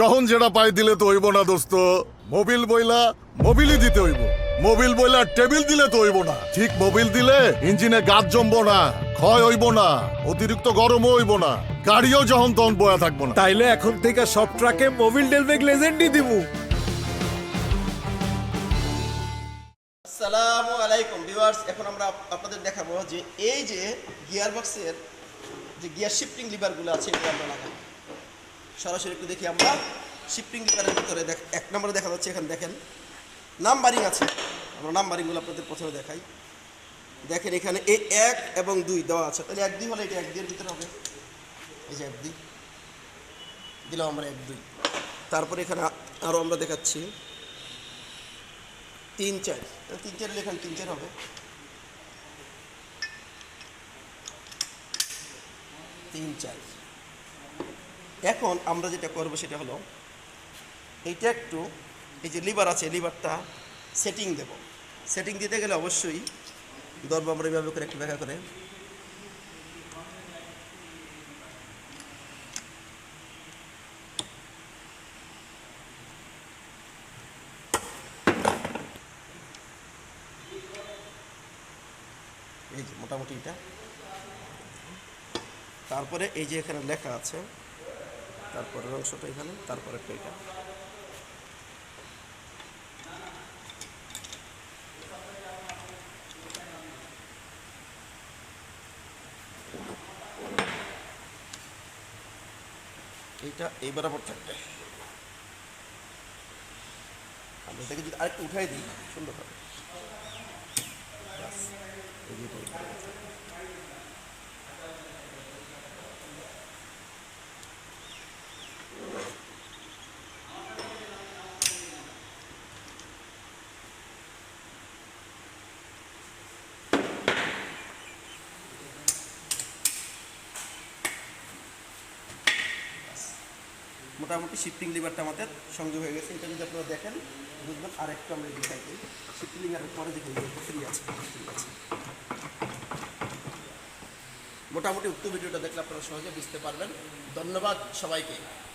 যখন যেটা পাই দিলে তো হইব না দোস্ত। মোবিল বইলা মোবিলই দিতে হইব। মোবিল বইলা টেবিল দিলে তো হইব না। ঠিক মোবিল দিলে ইঞ্জিনে গাছ জমবো না, ক্ষয় হইব না, অতিরিক্ত গরমও হইব না, গাড়িও যখন তখন বয়া থাকবো না। তাইলে এখন থেকে সব ট্রাকে মোবিল ডেলবেগ লেজেন্ডই দিমু। আসসালামু আলাইকুম ভিউয়ার্স, এখন আমরা আপনাদের দেখাবো যে এই যে গিয়ার বক্সের যে গিয়ার শিফটিং লিভারগুলো আছে এগুলো আমরা লাগাই। সরাসরি একটু দেখি আমরা শিফটিং লিভারের ভিতরে এক নম্বরে দেখা যাচ্ছে, এখানে দেখেন নাম্বারিং আছে। আমরা নাম্বারিংগুলো আপনাদের প্রথমে দেখাই। দেখেন এখানে এই 1 এবং 2 দেওয়া আছে, তাহলে 1 2 হলে এটা 1 2 এর ভিতরে হবে। এই যে 1 2 দিলাম আমরা 1 2। তারপরে এখানে আরও আমরা দেখাচ্ছি 3 4, 3 4 লেখান 3 4 হবে। 3 4। এখন আমরা যেটা করব সেটা হলো এইটা একটু, এই যে লিভার আছে লিভারটা সেটিং দেব। সেটিং দিতে গেলে অবশ্যই ধরবো আমরা এইভাবে করে একটু ব্যাখ্যা করে এই যে মোটামুটি এটা। তারপরে এই যে এখানে লেখা আছে, তারপরের অংশটা এখানে, তারপরে এটা। এইটা এই বরাবর থাকবে। আমি এটাকে যদি আরেকটু উঠাই দিই সুন্দর হবে। ব্যাস, এই যে এটা এই বরাবর থাকবে। মোটামুটি শিফটিং লিভারটা আমাদের সংযোগ হয়ে গেছে। এটা যদি আপনারা দেখেন বুঝবেন। আর একটু আমরা দেখাই দিই শিফটিং লিভারের পরে দেখে ফ্রি আছে। মোটামুটি উক্ত ভিডিওটা দেখলে আপনারা সহজে বুঝতে পারবেন। ধন্যবাদ সবাইকে।